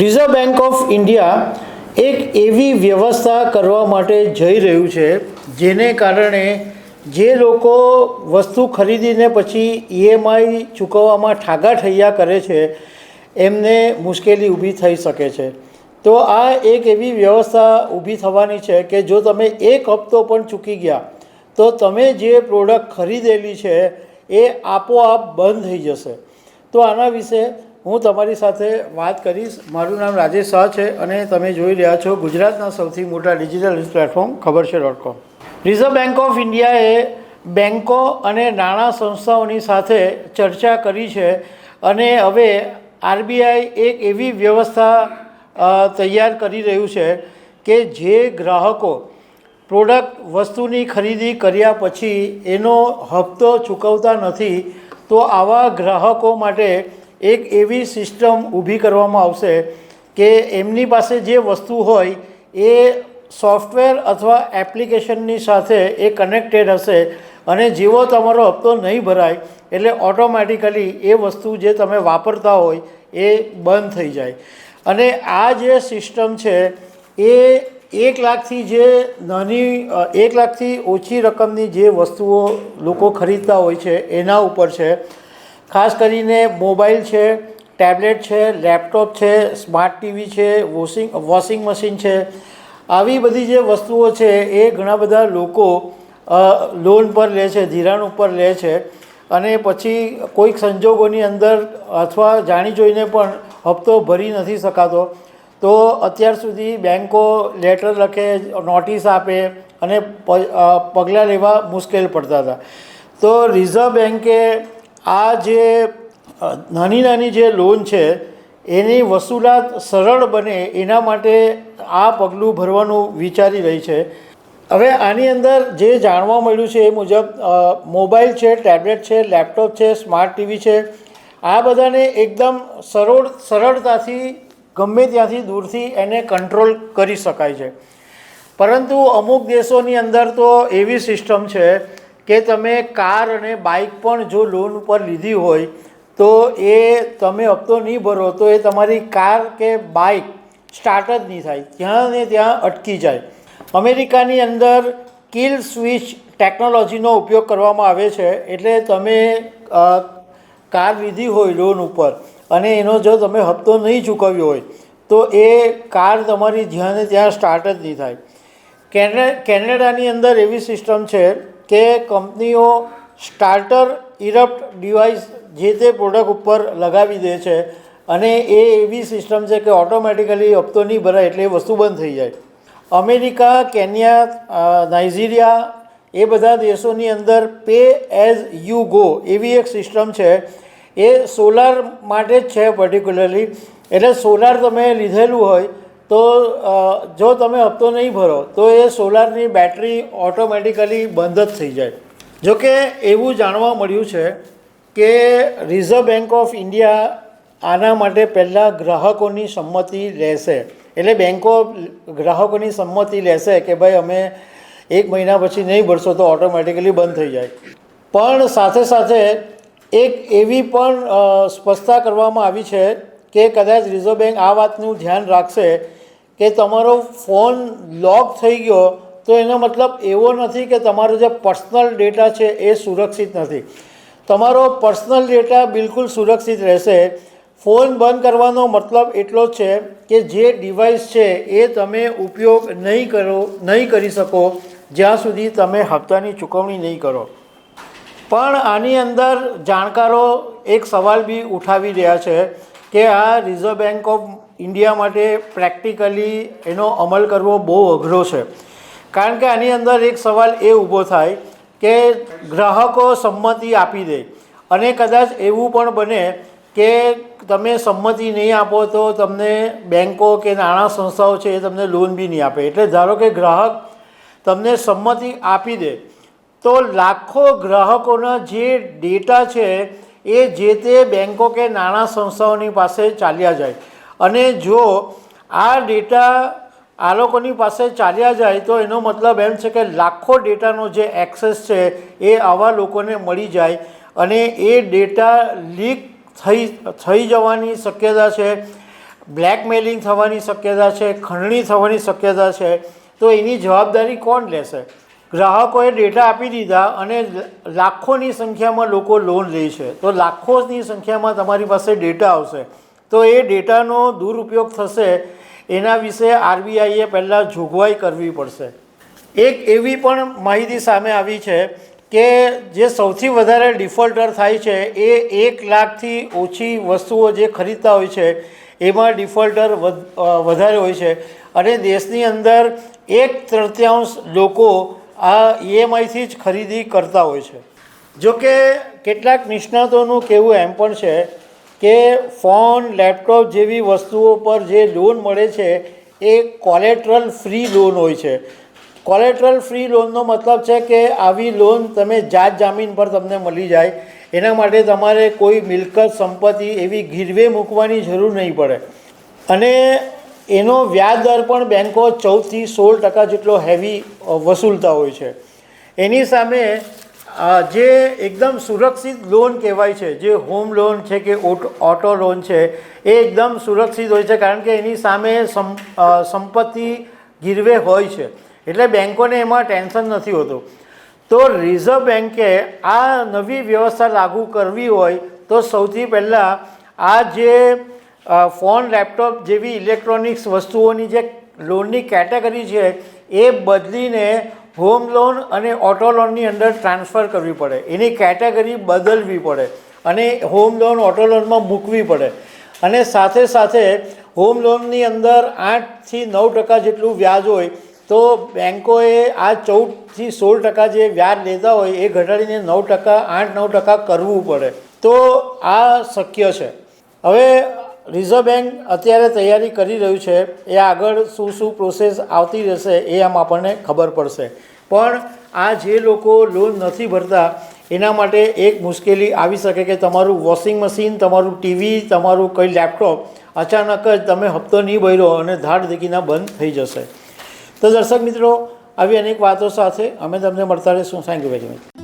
Reserve bank of India એક એવી વ્યવસ્થા કરવા માટે જઈ રહ્યું છે જેને કારણે જે લોકો વસ્તુ ખરીદીને પછી ઈએમઆઈ ચૂકવવામાં ઠાગાઠૈયા કરે છે એમને મુશ્કેલી ઊભી થઈ શકે છે. તો આ એક એવી વ્યવસ્થા ઊભી થવાની છે કે જો તમે એક હપ્તો પણ ચૂકી ગયા તો તમે જે પ્રોડક્ટ ખરીદેલી છે એ આપોઆપ બંધ થઈ જશે. તો આના વિશે હું તમારી સાથે વાત કરીશ. મારું નામ રાજેશ શાહ છે અને તમે જોઈ રહ્યા છો ગુજરાતના સૌથી મોટા ડિજિટલ પ્લેટફોર્મ ખબરછે.com. રિઝર્વ બેંક ઓફ ઇન્ડિયાએ બેન્કો અને નાણાં સંસ્થાઓની સાથે ચર્ચા કરી છે અને હવે આરબીઆઈ એક એવી વ્યવસ્થા તૈયાર કરી રહ્યું છે કે જે ગ્રાહકો પ્રોડક્ટ વસ્તુની ખરીદી કર્યા પછી એનો હપ્તો ચૂકવતા નથી તો આવા ગ્રાહકો માટે એક એવી સિસ્ટમ ઊભી કરવામાં આવશે કે એમની પાસે જે વસ્તુ હોય એ સોફ્ટવેર અથવા એપ્લિકેશનની સાથે એ કનેક્ટેડ હશે અને જેવો તમારો હપ્તો નહીં ભરાય એટલે ઓટોમેટિકલી એ વસ્તુ જે તમે વાપરતા હોય એ બંધ થઈ જાય. અને આ જે સિસ્ટમ છે એ 1 લાખથી જે નાની 1 લાખથી ઓછી રકમની જે વસ્તુઓ લોકો ખરીદતા હોય છે એના ઉપર છે. ખાસ કરીને મોબાઈલ છે, ટેબ્લેટ છે, લેપટોપ છે, સ્માર્ટ ટીવી છે, વોશિંગ મશીન છે, આવી બધી જે વસ્તુઓ છે એ ઘણા બધા લોકો લોન પર લે છે, ધિરાણ ઉપર લે છે અને પછી કોઈક સંજોગોની અંદર અથવા જાણી જોઈને પણ હપ્તો ભરી નથી શકાતો તો અત્યાર સુધી બેન્કો લેટર લખે, નોટિસ આપે અને પગલાં લેવા મુશ્કેલ પડતા હતા. તો રિઝર્વ બેન્કે આ જે નાની નાની જે લોન છે એની વસૂલાત સરળ બને એના માટે આ પગલું ભરવાનું વિચારી રહી છે. હવે આની અંદર જે જાણવા મળ્યું છે એ મુજબ મોબાઈલ છે, ટેબ્લેટ છે, લેપટોપ છે, સ્માર્ટ ટીવી છે, આ બધાને એકદમ સરળતાથી ગમે ત્યાંથી દૂરથી એને કંટ્રોલ કરી શકાય છે. પરંતુ અમુક દેશોની અંદર તો એવી સિસ્ટમ છે કે તમે કાર અને બાઇક પણ જો લોન ઉપર લીધી હોય તો એ તમે હપ્તો નહીં ભરો તો એ તમારી કાર કે બાઇક સ્ટાર્ટ જ નહીં થાય, ત્યાં ને ત્યાં અટકી જાય. અમેરિકાની અંદર કિલ સ્વિચ ટેકનોલોજીનો ઉપયોગ કરવામાં આવે છે. એટલે તમે કાર લીધી હોય લોન ઉપર અને એનો જો તમે હપ્તો નહીં ચૂકવ્યો હોય તો એ કાર તમારી જ્યાં ને ત્યાં સ્ટાર્ટ જ નહીં થાય. કેનેડાની અંદર એવી સિસ્ટમ છે કે કંપનીઓ સ્ટાર્ટર ઇરપ્ટ ડિવાઇસ જે તે પ્રોડક્ટ ઉપર લગાવી દે છે અને એ એવી સિસ્ટમ છે કે ઓટોમેટિકલી હપ્તો નહીં ભરાય એટલે એ વસ્તુ બંધ થઈ જાય. અમેરિકા, કેન્યા, નાઇજીરિયા એ બધા દેશોની અંદર પે એઝ યુ ગો એવી એક સિસ્ટમ છે. એ સોલાર માટે જ છે પર્ટિક્યુલરલી. એટલે સોલાર તમે લીધેલું હોય તો જો તમે હપ્તો નહીં ભરો તો એ સોલારની બેટરી ઓટોમેટિકલી બંધ જ થઈ જાય. જોકે એવું જાણવા મળ્યું છે કે રિઝર્વ બેંક ઓફ ઇન્ડિયા આના માટે પહેલાં ગ્રાહકોની સંમતિ લેશે. એટલે બેન્કો ગ્રાહકોની સંમતિ લેશે કે ભાઈ અમે 1 મહિના પછી નહીં ભરશો તો ઓટોમેટિકલી બંધ થઈ જાય. પણ સાથે સાથે એક એવી પણ સ્પષ્ટતા કરવામાં આવી છે કે કદાચ રિઝર્વ બેંક આ વાતનું ધ્યાન રાખશે કે તમારો ફોન લોક થઈ ગયો તો એનો મતલબ એવો નથી કે તમારો જે પર્સનલ ડેટા છે એ સુરક્ષિત નથી. તમારો પર્સનલ ડેટા બિલકુલ સુરક્ષિત રહેશે. ફોન બંધ કરવાનો મતલબ એટલો જ છે કે જે ડિવાઇસ છે એ તમે ઉપયોગ નહીં કરી શકો જ્યાં સુધી તમે હપ્તાની ચૂકવણી નહીં કરો. પણ આની અંદર જાણકારો એક સવાલ બી ઉઠાવી રહ્યા છે કે આ રિઝર્વ બેંક ઓફ ઇન્ડિયા માટે પ્રેક્ટિકલી એનો અમલ કરવો બહુ અઘરો છે. કારણ કે આની અંદર એક સવાલ એ ઊભો થાય કે ગ્રાહકો સંમતિ આપી દે અને કદાચ એવું પણ બને કે તમે સંમતિ નહીં આપો તો તમને બેન્કો કે નાણાં સંસ્થાઓ છે એ તમને લોન બી નહીં આપે. એટલે ધારો કે ગ્રાહક તમને સંમતિ આપી દે તો લાખો ગ્રાહકોના જે ડેટા છે એ જે તે બેન્કો કે નાણાં સંસ્થાઓની પાસે ચાલ્યા જાય અને જો આ ડેટા આ લોકોની પાસે ચાલ્યા જાય તો એનો મતલબ એમ છે કે લાખો ડેટાનો જે એક્સેસ છે એ આવા લોકોને મળી જાય અને એ ડેટા લીક થઈ જવાની શક્યતા છે. બ્લેકમેલિંગ થવાની શક્યતા છે, ખંડણી થવાની શક્યતા છે, તો એની જવાબદારી કોણ લેશે? ગ્રાહકોએ ડેટા આપી દીધા અને લાખોની સંખ્યામાં લોકો લોન લે છે, તો લાખોની સંખ્યામાં તમારી પાસે ડેટા આવશે, તો એ ડેટાનો દુરુપયોગ થશે એના વિશે આરબીઆઈએ પહેલાં જોગવાઈ કરવી પડશે. એક એવી પણ માહિતી સામે આવી છે કે જે સૌથી વધારે ડિફોલ્ટર થાય છે એ 1 લાખથી ઓછી વસ્તુઓ જે ખરીદતા હોય છે એમાં ડિફોલ્ટર વધારે હોય છે અને દેશની અંદર 1/3 લોકો આ ઈએમઆઈથી જ ખરીદી કરતા હોય છે. જોકે કેટલાક નિષ્ણાતોનું કહેવું એમ પણ છે કે ફોન, લેપટોપ જેવી વસ્તુઓ પર જે લોન મળે છે એ કોલેટરલ ફ્રી લોન હોય છે. કોલેટરલ ફ્રી લોનનો મતલબ છે કે આવી લોન તમે જાત જામીન પર તમને મળી જાય, એના માટે તમારે કોઈ મિલકત, સંપત્તિ એવી ગીરવે મૂકવાની જરૂર નહીં પડે અને એનો વ્યાજ દર પણ બેન્કો 14થી 16% જેટલો હેવી વસૂલતા હોય છે. એની સામે જે એકદમ સુરક્ષિત લોન કહેવાય છે, જે હોમ લોન છે કે ઓટો લોન છે, એ એકદમ સુરક્ષિત હોય છે કારણ કે એની સામે સંપત્તિ ગીરવે હોય છે, એટલે બેન્કોને એમાં ટેન્શન નથી હોતું. તો રિઝર્વ બેન્કે આ નવી વ્યવસ્થા લાગુ કરવી હોય તો સૌથી પહેલાં આ જે ફોન, લેપટોપ જેવી ઇલેક્ટ્રોનિક્સ વસ્તુઓની જે લોનની કેટેગરી છે એ બદલીને હોમ લોન અને ઓટો લોનની અંદર ટ્રાન્સફર કરવી પડે, એની કેટેગરી બદલવી પડે અને હોમ લોન, ઓટો લોનમાં મૂકવી પડે. અને સાથે સાથે હોમ લોનની અંદર 8થી 9% જેટલું વ્યાજ હોય તો બેન્કોએ આ 14થી 16% જે વ્યાજ લેતા હોય એ ઘટાડીને 9%, 8-9% કરવું પડે. તો આ શક્ય છે. હવે રિઝર્વ બેન્ક અત્યારે તૈયારી કરી રહ્યું છે, એ આગળ શું પ્રોસેસ આવતી રહેશે એ આમ આપણને ખબર પડશે. પણ આ જે લોકો લોન નથી ભરતા એના માટે એક મુશ્કેલી આવી શકે કે તમારું વોશિંગ મશીન, તમારું ટીવી, તમારું કંઈ લેપટોપ અચાનક જ તમે હપ્તો નહીં ભર્યો અને ધાડ દેખીના બંધ થઈ જશે. તો દર્શક મિત્રો, આવી અનેક વાતો સાથે અમે તમને મળતા રહીશું. Thank you very much.